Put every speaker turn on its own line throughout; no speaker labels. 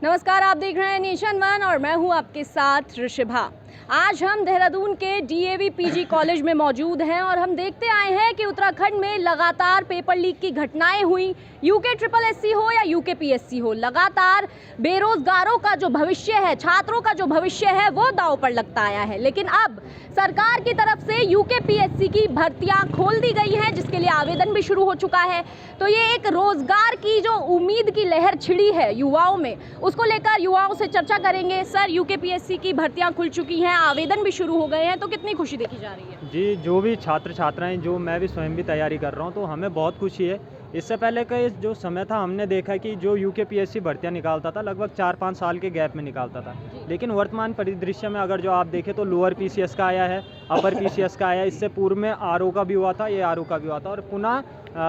नमस्कार, आप देख रहे हैं नेशन वन और मैं हूं आपके साथ ऋषिभा। आज हम देहरादून के डीएवी पीजी कॉलेज में मौजूद हैं और हम देखते आए हैं कि उत्तराखंड में लगातार पेपर लीक की घटनाएं हुई। यूके ट्रिपल एससी हो या यूके पीएससी हो, लगातार बेरोजगारों का जो भविष्य है, छात्रों का जो भविष्य है, वो दांव पर लगता आया है। लेकिन अब सरकार की तरफ से यूके पीएससी की भर्तियां खोल दी गई हैं, जिसके लिए आवेदन भी शुरू हो चुका है। तो ये एक रोजगार की जो उम्मीद की लहर छिड़ी है युवाओं में, उसको लेकर युवाओं से चर्चा करेंगे। सर, यूके पीएससी की भर्तियां खुल चुकी हैं, आवेदन भी शुरू हो गए हैं, तो कितनी खुशी देखी जा रही है?
जी, जो भी छात्र छात्राएं, जो मैं भी स्वयं भी तैयारी कर रहा हूं, तो हमें बहुत खुशी है। इससे पहले का जो समय था, हमने देखा कि जो यूके पीएससी भर्तियां निकालता था, लगभग 4-5 साल के गैप में निकालता था। लेकिन वर्तमान परिदृश्य में अगर जो आप देखें तो लोअर पीसीएस का आया है, अपर पीसीएस का आया है, इससे पूर्व में आरओ का भी हुआ था, ये आरओ का भी हुआ था, और पुनः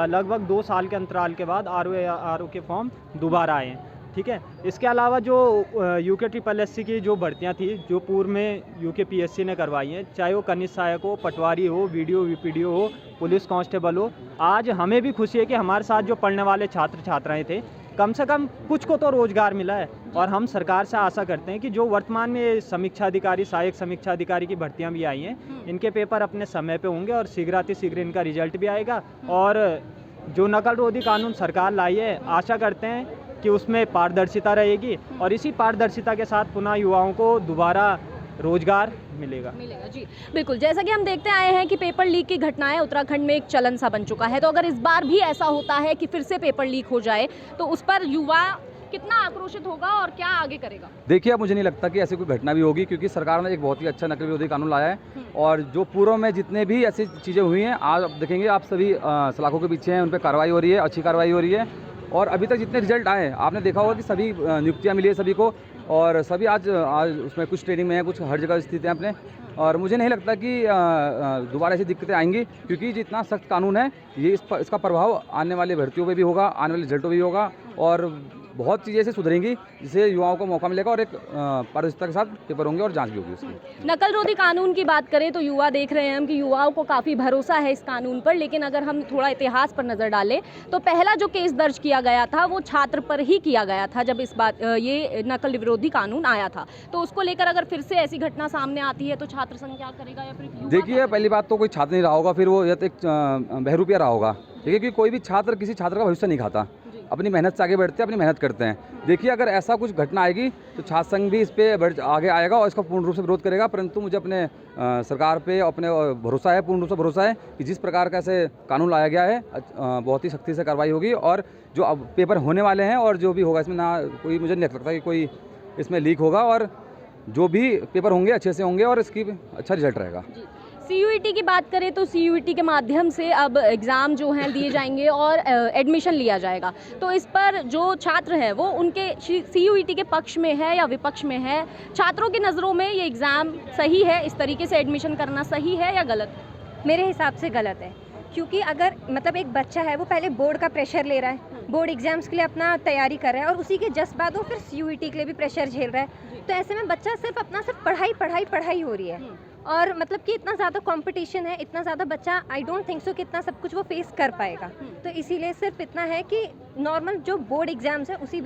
लगभग 2 साल के अंतराल के बाद आरओ के फॉर्म दोबारा आए हैं। ठीक है, इसके अलावा जो यूके ट्रिपल एससी की जो भर्तियां थी, जो पूर्व में यूके पीएससी ने करवाई हैं, चाहे वो कनिष्ठ सहायक हो, पटवारी हो, वीडियो वीपीडीओ हो, पुलिस कांस्टेबल हो, आज हमें भी खुशी है कि हमारे साथ जो पढ़ने वाले छात्र छात्राएं थे, कम से कम कुछ को तो रोजगार मिला है। और हम सरकार से आशा करते हैं कि जो वर्तमान में समीक्षा अधिकारी, सहायक समीक्षा अधिकारी की भर्तियां भी आई हैं, इनके पेपर अपने समय पे होंगे और शीघ्र इनका रिजल्ट भी आएगा। और जो नकल रोधी कानून सरकार लाई है, आशा करते हैं कि उसमें पारदर्शिता रहेगी और इसी पारदर्शिता के साथ पुनः युवाओं को दोबारा रोजगार मिलेगा।
जी बिल्कुल, जैसा कि हम देखते आए हैं कि पेपर लीक की घटनाएं उत्तराखंड में एक चलन सा बन चुका है। तो अगर इस बार भी ऐसा होता है कि फिर से पेपर लीक हो जाए, तो उस पर युवा कितना आक्रोशित होगा और क्या आगे करेगा?
देखिए, अब मुझे नहीं लगता कि ऐसी कोई घटना भी होगी, क्योंकि सरकार ने एक बहुत ही अच्छा नकल विरोधी कानून लाया है। और जो पूर्व में जितने भी ऐसी चीज़ें हुई हैं, आज आप देखेंगे, आप सभी सलाखों के पीछे हैं, उन पर कार्रवाई हो रही है, अच्छी कार्रवाई हो रही है। और अभी तक जितने रिजल्ट आए, आपने देखा होगा कि सभी नियुक्तियां मिली है सभी को, और सभी आज उसमें कुछ ट्रेनिंग में है, कुछ हर जगह स्थित हैं अपने। और मुझे नहीं लगता कि दोबारा ऐसी दिक्कतें आएंगी, क्योंकि जितना सख्त कानून है, ये इसका प्रभाव आने वाली भर्तियों पे भी होगा, आने वाले रिजल्टों पे भी होगा, और बहुत चीज़ें ऐसे सुधरेंगी जिससे युवाओं को मौका मिलेगा और एक पारदर्शिता के साथ पेपर होंगे और जांच भी होगी उसकी।
नकल रोधी कानून की बात करें तो युवा देख रहे हैं हम कि युवाओं को काफ़ी भरोसा है इस कानून पर। लेकिन अगर हम थोड़ा इतिहास पर नज़र डालें तो पहला जो केस दर्ज किया गया था वो छात्र पर ही किया गया था, जब ये नकल विरोधी कानून आया था। तो उसको लेकर अगर फिर से ऐसी घटना सामने आती है तो छात्र संघ क्या करेगा या फिर?
देखिए, पहली बात तो कोई छात्र नहीं रहा होगा, फिर वो या तो एक बहरूपिया रहा होगा। देखिए, क्योंकि कोई भी छात्र किसी छात्र का भविष्य नहीं खाता, अपनी मेहनत से आगे बढ़ते हैं, अपनी मेहनत करते हैं। देखिए, अगर ऐसा कुछ घटना आएगी तो छात्र संघ भी इस पर आगे आएगा और इसका पूर्ण रूप से विरोध करेगा। परंतु मुझे अपने सरकार पे अपने भरोसा है, पूर्ण रूप से भरोसा है कि जिस प्रकार का ऐसे कानून लाया गया है, बहुत ही सख्ती से कार्रवाई होगी। और जो अब पेपर होने वाले हैं और जो भी होगा, इसमें ना कोई, मुझे नहीं लगता कि कोई इसमें लीक होगा, और जो भी पेपर होंगे अच्छे से होंगे और इसकी अच्छा रिजल्ट रहेगा।
सीयूईटी की बात करें तो सीयूईटी के माध्यम से अब एग्ज़ाम जो हैं दिए जाएंगे और एडमिशन लिया जाएगा। तो इस पर जो छात्र हैं वो उनके सीयूईटी के पक्ष में है या विपक्ष में है? छात्रों की नज़रों में ये एग्ज़ाम सही है, इस तरीके से एडमिशन करना सही है या गलत है?
मेरे हिसाब से गलत है, क्योंकि अगर मतलब एक बच्चा है, वो पहले बोर्ड का प्रेशर ले रहा है, बोर्ड एग्जाम्स के लिए अपना तैयारी कर रहा है, और उसी के जस्ट बाद वो फिर सीयूईटी के लिए भी प्रेशर झेल रहा है। तो ऐसे में बच्चा सिर्फ पढ़ाई हो रही है। और मतलब कि इतना ज़्यादा कंपटीशन है, इतना ज़्यादा बच्चा, आई डोंट थिंक सो कि इतना सब कुछ वो फेस कर पाएगा। तो इसीलिए सिर्फ इतना है कि नॉर्मल जो बोर्ड एग्जाम्स है उसी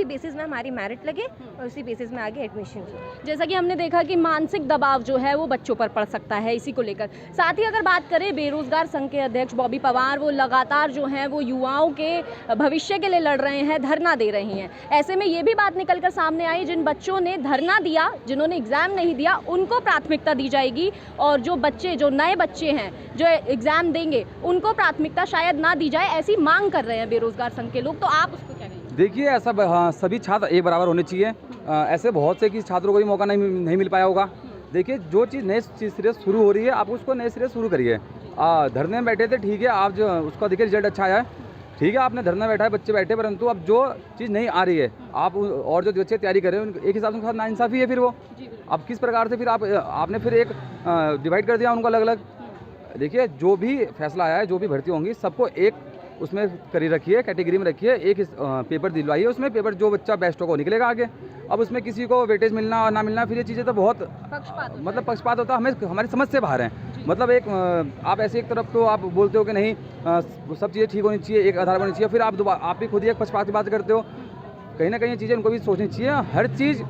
बेसिस में हमारी मेरिट लगे और उसी बेसिस में आगे एडमिशन हो।
जैसा कि हमने देखा कि मानसिक दबाव जो है वो बच्चों पर पड़ सकता है, इसी को लेकर। साथ ही अगर बात करें बेरोजगार संघ के अध्यक्ष बॉबी पवार, वो लगातार जो हैं वो युवाओं के भविष्य के लिए लड़ रहे हैं, धरना दे रही हैं। ऐसे में ये भी बात निकल कर सामने आई, जिन बच्चों ने धरना दिया, जिन्होंने एग्ज़ाम नहीं दिया, उनको प्राथमिकता दी जाएगी, और जो नए बच्चे हैं जो एग्ज़ाम देंगे उनको प्राथमिकता शायद ना दी जाए, ऐसी मांग कर रहे हैं बेरोजगार संघ के लोग। तो आप उसको क्या कहेंगे?
देखिए, ऐसा सभी छात्र एक बराबर होने चाहिए। ऐसे बहुत से कि छात्रों को भी मौका नहीं मिल पाया होगा। देखिए, जो चीज़ नए सिरे से शुरू हो रही है, आप उसको नए सिरे से शुरू करिए। धरने में बैठे थे, ठीक है, आप जो उसका देखिए रिजल्ट अच्छा आया है, ठीक है, आपने धरना बैठा है, बच्चे बैठे, परंतु अब जो चीज़ नहीं आ रही है, आप और जो बच्चे तैयारी कर रहे हैं एक हिसाब से उनके साथ नाइंसाफ़ी है। फिर वो अब किस प्रकार से फिर आपने फिर एक डिवाइड कर दिया उनको अलग अलग। देखिए, जो भी फैसला आया है, जो भी भर्ती होंगी, सबको एक उसमें करी रखिए, कैटेगरी में रखिए, एक पेपर दिलवाइए, उसमें पेपर जो बच्चा बेस्ट होगा वो निकलेगा आगे। अब उसमें किसी को वेटेज मिलना और ना मिलना, फिर ये चीज़ें तो बहुत पक्षपात होता है, हमें हमारी समझ से बाहर हैं। मतलब एक आप ऐसे एक तरफ तो आप बोलते हो कि नहीं सब चीज़ें ठीक होनी चाहिए, एक आधार होनी चाहिए, फिर आप भी खुद ही एक पक्षपात की बात करते हो। कहीं ना कहीं ये चीज़ें उनको भी सोचनी चाहिए। हर चीज़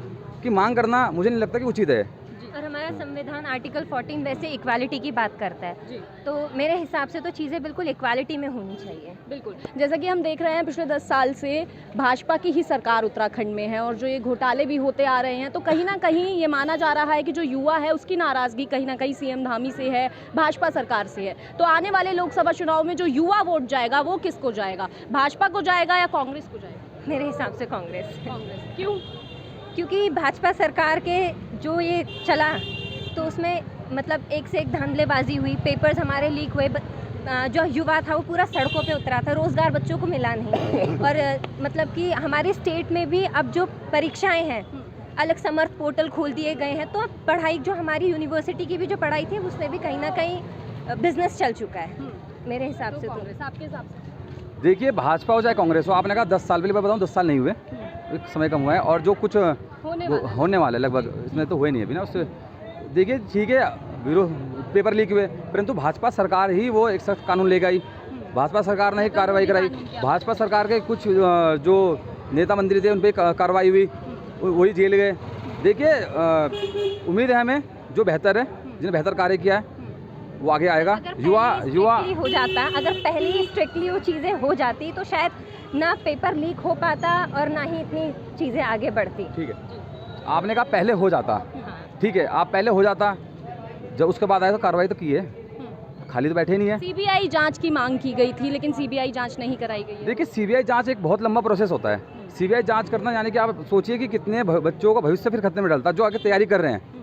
की मांग करना मुझे नहीं लगता कि उचित है।
और हमारा संविधान आर्टिकल 14 वैसे इक्वालिटी की बात करता है, तो मेरे हिसाब से तो चीज़ें बिल्कुल इक्वालिटी में होनी चाहिए।
बिल्कुल, जैसा कि हम देख रहे हैं पिछले 10 साल से भाजपा की ही सरकार उत्तराखंड में है और जो ये घोटाले भी होते आ रहे हैं, तो कहीं ना कहीं ये माना जा रहा है कि जो युवा है उसकी नाराज़गी कहीं ना कहीं सीएम धामी से है, भाजपा सरकार से है। तो आने वाले लोकसभा चुनाव में जो युवा वोट जाएगा वो किसको जाएगा, भाजपा को जाएगा या कांग्रेस को जाएगा?
मेरे हिसाब से कांग्रेस।
क्यों?
क्योंकि भाजपा सरकार के जो ये चला तो उसमें मतलब एक से एक धांधलेबाजी हुई, पेपर्स हमारे लीक हुए, जो युवा था वो पूरा सड़कों पे उतरा था, रोज़गार बच्चों को मिला नहीं। और मतलब कि हमारे स्टेट में भी अब जो परीक्षाएं हैं अलग समर्थ पोर्टल खोल दिए गए हैं, तो अब पढ़ाई जो हमारी यूनिवर्सिटी की भी जो पढ़ाई थी उसमें भी कहीं ना कहीं बिजनेस चल चुका है मेरे हिसाब से। तो
कांग्रेस आपके हिसाब से?
देखिए, भाजपा हो चाहे कांग्रेस हो, आपने कहा 10 साल, पहले मैं बताऊँ 10 साल नहीं हुए, एक समय कम हुआ है, और जो कुछ होने वाला है लगभग, इसमें तो हुए नहीं अभी ना। उससे देखिए ठीक है, पेपर लीक हुए, परंतु भाजपा सरकार ही वो एक सख्त कानून ले गई, भाजपा सरकार ने ही कार्रवाई कराई, भाजपा सरकार के कुछ जो नेता मंत्री थे उन पर कार्रवाई हुई, वही जेल गए। देखिए उम्मीद है हमें जो बेहतर है, जिन्हें बेहतर कार्य किया है वो आगे आएगा। युवा
हो जाता, अगर पहले ही स्ट्रिक्टली वो चीज़ें हो जाती तो शायद ना पेपर लीक हो पाता और ना ही इतनी चीज़ें आगे बढ़ती।
ठीक है, आपने कहा पहले हो जाता, ठीक है, आप पहले हो जाता, जब उसके बाद आया तो कार्रवाई तो की है, खाली तो बैठे नहीं है।
सीबीआई जांच की मांग की गई थी लेकिन सीबीआई जांच नहीं कराई गई है।
देखिए, सीबीआई जांच एक बहुत लंबा प्रोसेस होता है। सीबीआई जांच करना यानी कि आप सोचिए कि कितने बच्चों का भविष्य फिर खतरे में डलता है, जो आगे तैयारी कर रहे हैं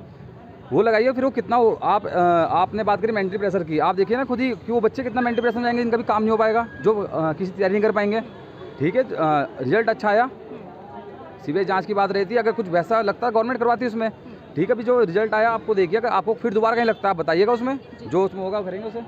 वो लगाइए, फिर वो कितना आपने बात करी मेंटली प्रेशर की, आप देखिए ना खुद ही कि वो बच्चे कितना मेंटली प्रेशर में जाएंगे, इनका भी काम नहीं हो पाएगा, जो किसी तैयारी नहीं कर पाएंगे। ठीक है, रिजल्ट अच्छा आया, सीबीआई जांच की बात रहती है, अगर कुछ वैसा लगता है गवर्नमेंट करवाती है उसमें, ठीक है। अभी जो रिजल्ट आया आपको देखिए, अगर आपको फिर दोबारा कहीं लगता है आप बताइएगा, उसमें जो उसमें होगा करेंगे उसे।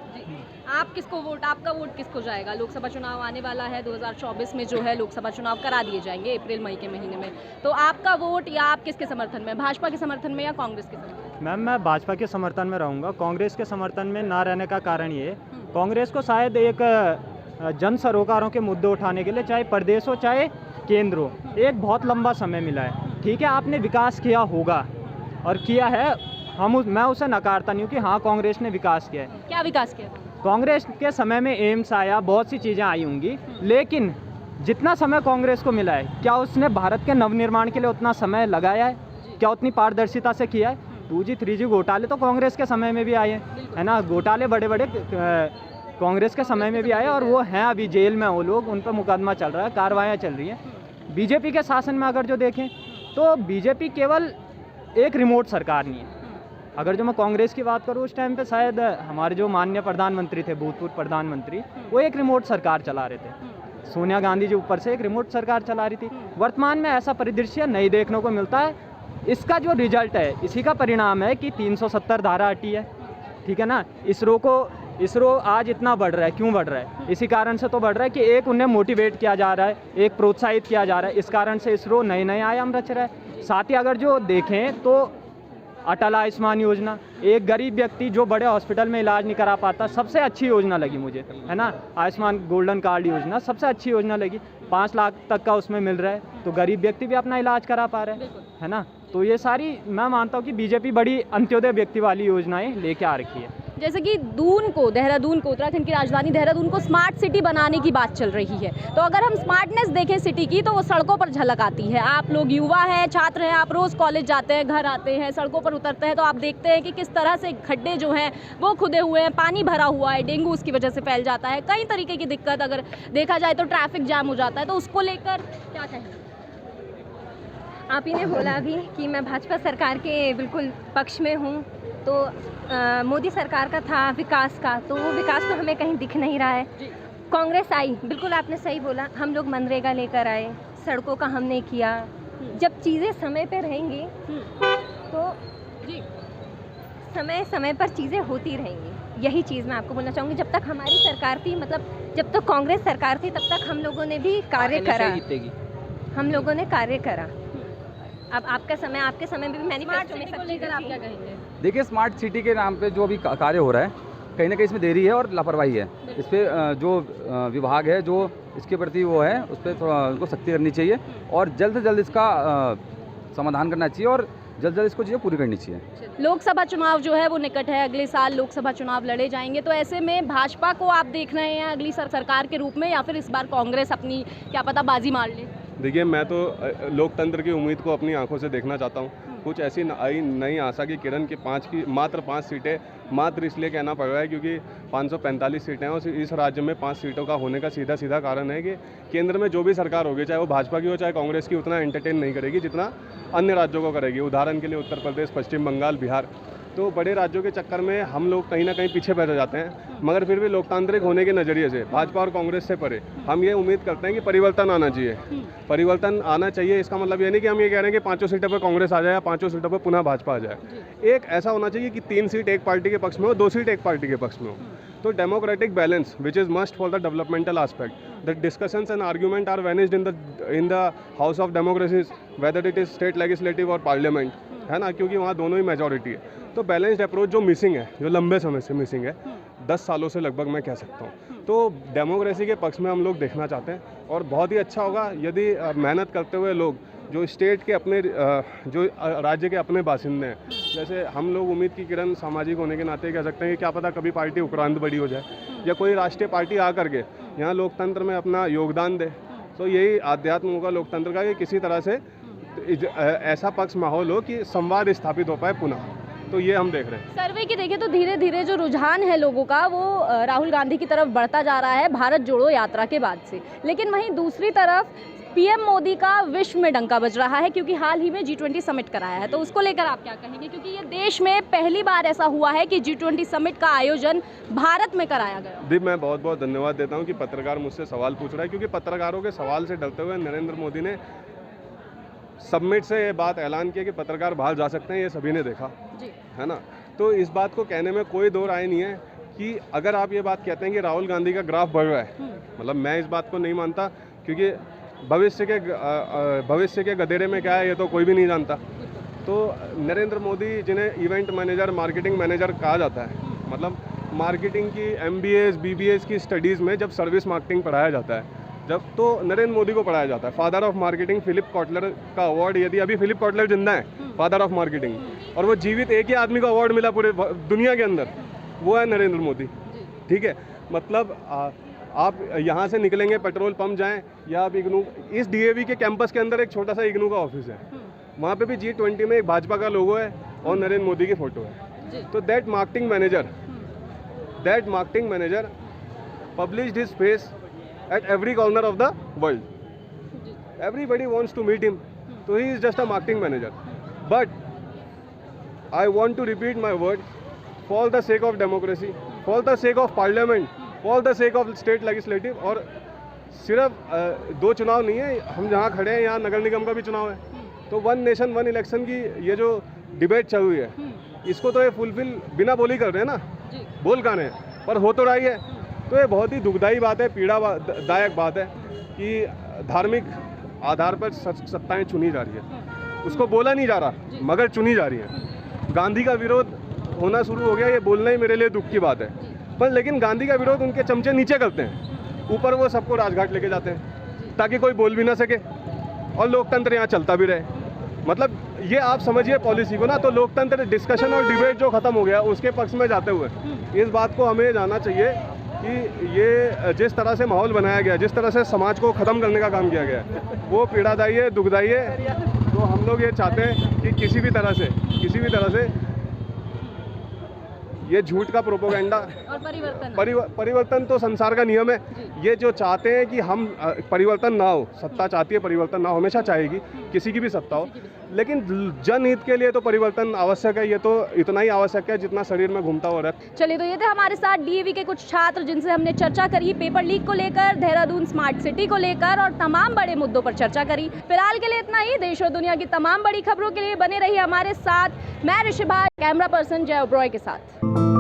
आप किसको वोट, आपका वोट किसको जाएगा? लोकसभा चुनाव आने वाला है, 2024 में जो है लोकसभा चुनाव करा दिए जाएंगे अप्रैल मई के महीने में, तो आपका वोट या आप किसके समर्थन में, भाजपा के समर्थन में या कांग्रेस के समर्थन में?
मैम, मैं भाजपा के समर्थन में रहूँगा। कांग्रेस के समर्थन में ना रहने का कारण ये, कांग्रेस को शायद एक जन सरोकारों के मुद्दे उठाने के लिए, चाहे प्रदेश हो चाहे केंद्र हो, एक बहुत लंबा समय मिला है। ठीक है, आपने विकास किया होगा और किया है, मैं उसे नकारता नहीं हूँ कि हाँ कांग्रेस ने विकास किया है।
क्या विकास किया?
कांग्रेस के समय में एम्स आया, बहुत सी चीज़ें आई होंगी, लेकिन जितना समय कांग्रेस को मिला है, क्या उसने भारत के नवनिर्माण के लिए उतना समय लगाया है? क्या उतनी पारदर्शिता से किया है? 2G 3G घोटाले तो कांग्रेस के समय में भी आए हैं, है ना, घोटाले बड़े बड़े कांग्रेस के समय में भी आए, और वो हैं अभी जेल में, वो लोग, उन पर मुकदमा चल रहा है, कार्रवाइयाँ चल रही हैं। बीजेपी के शासन में अगर जो देखें तो बीजेपी केवल एक रिमोट सरकार नहीं है। अगर जो मैं कांग्रेस की बात करूँ, उस टाइम पे शायद हमारे जो माननीय प्रधानमंत्री थे, भूतपूर्व प्रधानमंत्री, वो एक रिमोट सरकार चला रहे थे, सोनिया गांधी जी ऊपर से एक रिमोट सरकार चला रही थी। वर्तमान में ऐसा परिदृश्य नहीं देखने को मिलता है। इसका जो रिजल्ट है, इसी का परिणाम है कि 370 धारा हटी है, ठीक है ना। इसरो आज इतना बढ़ रहा है, क्यों बढ़ रहा है? इसी कारण से तो बढ़ रहा है कि एक उन्हें मोटिवेट किया जा रहा है, एक प्रोत्साहित किया जा रहा है, इस कारण से इसरो नए नए आयाम रच रहा है। साथ ही अगर जो देखें तो अटल आयुष्मान योजना, एक गरीब व्यक्ति जो बड़े हॉस्पिटल में इलाज नहीं करा पाता, सबसे अच्छी योजना लगी मुझे, है ना। आयुष्मान गोल्डन कार्ड योजना सबसे अच्छी योजना लगी, 5 लाख तक का उसमें मिल रहा है, तो गरीब व्यक्ति भी अपना इलाज करा पा रहे हैं, है ना। तो ये सारी मैं मानता हूँ कि बीजेपी बड़ी अंत्योदय व्यक्ति वाली योजनाएं लेके आ रखी है।
जैसे कि देहरादून को, उत्तराखंड की राजधानी देहरादून को स्मार्ट सिटी बनाने की बात चल रही है, तो अगर हम स्मार्टनेस देखें सिटी की, तो वो सड़कों पर झलक आती है। आप लोग युवा हैं, छात्र हैं, आप रोज़ कॉलेज जाते हैं, घर आते हैं, सड़कों पर उतरते हैं, तो आप देखते हैं कि किस तरह से खड्डे जो हैं वो खुदे हुए हैं, पानी भरा हुआ है, डेंगू उसकी वजह से फैल जाता है, कई तरीके की दिक्कत अगर देखा जाए तो ट्रैफिक जाम हो जाता है। तो उसको लेकर क्या कहें?
आप ही ने बोला अभी कि मैं भाजपा सरकार के बिल्कुल पक्ष में हूँ, तो मोदी सरकार का था विकास का, तो वो विकास तो हमें कहीं दिख नहीं रहा है। कांग्रेस आई, बिल्कुल आपने सही बोला, हम लोग मनरेगा लेकर आए, सड़कों का हमने किया। जब चीज़ें समय पे रहेंगी तो समय समय पर चीज़ें होती रहेंगी, यही चीज़ मैं आपको बोलना चाहूँगी। जब तक हमारी सरकार थी, मतलब जब तक कांग्रेस सरकार थी, तब तक हम लोगों ने भी कार्य करा, हम लोगों ने कार्य करा। अब आपके समय में भी मैनिफेस्टो में सब चीज़ें
आप
थी।
क्या कहेंगे?
देखिए, स्मार्ट सिटी के नाम पे जो अभी कार्य हो रहा है, कहीं ना कहीं इसमें देरी है और लापरवाही है। इस पर जो विभाग है जो इसके प्रति वो है, उस पर थोड़ा उनको सख्ती करनी चाहिए और जल्द से जल्द इसका समाधान करना चाहिए और जल्द से जल्द इसको चीज़ें पूरी करनी चाहिए।
लोकसभा चुनाव जो है वो निकट है, अगले साल लोकसभा चुनाव लड़े जाएंगे, तो ऐसे में भाजपा को आप देख रहे हैं अगली सरकार के रूप में, या फिर इस बार कांग्रेस अपनी क्या पता बाजी मार ले?
देखिए, मैं तो लोकतंत्र की उम्मीद को अपनी आंखों से देखना चाहता हूँ। कुछ ऐसी नई आशा की किरण की मात्र 5 सीटें, मात्र इसलिए कहना पड़ रहा है क्योंकि 545 सीटें हैं और इस राज्य में 5 सीटों का होने का सीधा कारण है कि केंद्र में जो भी सरकार होगी, चाहे वो भाजपा की हो चाहे कांग्रेस की, उतना एंटरटेन नहीं करेगी जितना अन्य राज्यों को करेगी। उदाहरण के लिए उत्तर प्रदेश, पश्चिम बंगाल, बिहार। तो बड़े राज्यों के चक्कर में हम लोग कहीं ना कहीं पीछे बैठ जाते हैं, मगर फिर भी लोकतांत्रिक होने के नज़रिए से भाजपा और कांग्रेस से परे हम ये उम्मीद करते हैं कि परिवर्तन आना चाहिए। परिवर्तन आना चाहिए, इसका मतलब ये नहीं कि हम ये कह रहे हैं कि 5 सीटों पर कांग्रेस आ जाए या 5 सीटों पर पुनः भाजपा आ जाए। एक ऐसा होना चाहिए कि 3 सीट एक पार्टी के पक्ष में हो, 2 सीट एक पार्टी के पक्ष में हो। तो democratic balance which is must for the developmental aspect. The discussions and argument are vanished in the house of democracies, whether it is state legislative और पार्लियामेंट, है ना, क्योंकि वहाँ दोनों ही मेजॉरिटी है। तो बैलेंस्ड अप्रोच जो मिसिंग है, जो लंबे समय से मिसिंग है, 10 सालों से लगभग मैं कह सकता हूँ, तो डेमोक्रेसी के पक्ष में हम लोग देखना चाहते हैं। और बहुत ही अच्छा होगा यदि मेहनत करते हुए लोग जो स्टेट के अपने जो राज्य के अपने बासिंदे हैं, जैसे हम लोग उम्मीद की किरण सामाजिक होने के नाते कह सकते हैं कि क्या पता कभी पार्टी उपरांत बड़ी हो जाए या कोई राष्ट्रीय पार्टी आ करके यहाँ लोकतंत्र में अपना योगदान दे। तो यही आध्यात्म होगा लोकतंत्र का कि किसी तरह से ऐसा पक्ष माहौल हो कि संवाद स्थापित हो पाए पुनः। तो ये हम देख रहे हैं।
सर्वे की देखें तो धीरे धीरे जो रुझान है लोगों का वो राहुल गांधी की तरफ बढ़ता जा रहा है भारत जोड़ो यात्रा के बाद से, लेकिन वहीं दूसरी तरफ पीएम मोदी का विश्व में डंका बज रहा है क्योंकि हाल ही में G20 समिट कराया है। तो उसको लेकर आप क्या कहेंगे, क्योंकि ये देश में पहली बार ऐसा हुआ है कि G20 समिट का आयोजन भारत में कराया गया।
दी, मैं बहुत बहुत धन्यवाद देता हूँ कि पत्रकार मुझसे सवाल पूछ रहा है, क्योंकि पत्रकारों के सवाल से डरते हुए नरेंद्र मोदी ने समिट से ये बात ऐलान किया कि पत्रकार बाहर जा सकते हैं। ये सभी ने देखा
जी,
है ना। तो इस बात को कहने में कोई दो राय नहीं है कि अगर आप ये बात कहते हैं कि राहुल गांधी का ग्राफ बढ़ रहा है, मतलब मैं इस बात को नहीं मानता, क्योंकि भविष्य के गधेड़े में क्या है ये तो कोई भी नहीं जानता। तो नरेंद्र मोदी, जिन्हें इवेंट मैनेजर, मार्केटिंग मैनेजर कहा जाता है, मतलब मार्केटिंग की MBAs BBAs की स्टडीज़ में जब सर्विस मार्केटिंग पढ़ाया जाता है, जब तो नरेंद्र मोदी को पढ़ाया जाता है। Father of marketing Philip Kotler का अवार्ड, यदि अभी फिलिप कॉटलर जिंदा है, फादर ऑफ मार्केटिंग, और वो जीवित एक ही आदमी को अवार्ड मिला पूरे दुनिया के अंदर, वो है नरेंद्र मोदी। ठीक है, मतलब आप यहाँ से निकलेंगे, पेट्रोल पंप जाएं या आप इग्नू, इस DAV के कैंपस के अंदर एक छोटा सा इग्नू का ऑफिस है, वहाँ पे भी G20 में एक भाजपा का लोगो है और नरेंद्र मोदी की फ़ोटो है। तो that marketing manager published his face at every corner of the world. Everybody wants to meet him. So he is just a marketing manager. But I want to repeat my word, for the sake of democracy, for the sake of parliament, for the sake of state legislative, और सिर्फ 2 चुनाव नहीं है, हम जहाँ खड़े हैं यहाँ नगर निगम का भी चुनाव है। तो 1 नेशन 1 इलेक्शन की ये जो डिबेट चल रही है, इसको तो ये फुलफिल बिना बोली कर रहे हैं ना, बोल कहाँ हैं, पर हो तो रही है। तो ये बहुत ही दुखदायी बात है, पीड़ादायक बात है कि धार्मिक आधार पर सत्ताएं चुनी जा रही है। उसको बोला नहीं जा रहा मगर चुनी जा रही है। गांधी का विरोध होना शुरू हो गया, ये बोलना ही मेरे लिए दुख की बात है। पर लेकिन गांधी का विरोध उनके चमचे नीचे करते हैं, ऊपर वो सबको राजघाट लेके जाते हैं ताकि कोई बोल भी ना सके और लोकतंत्र यहाँ चलता भी रहे। मतलब ये आप समझिए पॉलिसी को ना, तो लोकतंत्र डिस्कशन और डिबेट जो खत्म हो गया उसके पक्ष में जाते हुए इस बात को हमें जानना चाहिए कि ये जिस तरह से माहौल बनाया गया, जिस तरह से समाज को ख़त्म करने का काम किया गया है, वो पीड़ादायी है, दुखदायी है। तो हम लोग ये चाहते हैं कि किसी भी तरह से ये झूठ का प्रोपोगेंडा
और
परिवर्तन तो संसार का नियम है। ये जो चाहते हैं कि हम परिवर्तन ना हो, सत्ता चाहती है परिवर्तन ना हो, हमेशा चाहेगी किसी की भी सत्ता हो, लेकिन जनहित के लिए तो परिवर्तन आवश्यक है। ये तो इतना ही आवश्यक है जितना शरीर में घूमता हो रहा है।
चलिए, तो ये थे हमारे साथ DAV के कुछ छात्र जिनसे हमने चर्चा करी पेपर लीक को लेकर, देहरादून स्मार्ट सिटी को लेकर और तमाम बड़े मुद्दों पर चर्चा करी। फिलहाल के लिए इतना ही। देश और दुनिया की तमाम बड़ी खबरों के लिए बने रहिए हमारे साथ। मैं ऋषिभा, कैमरा पर्सन जय ओब्रॉय के साथ।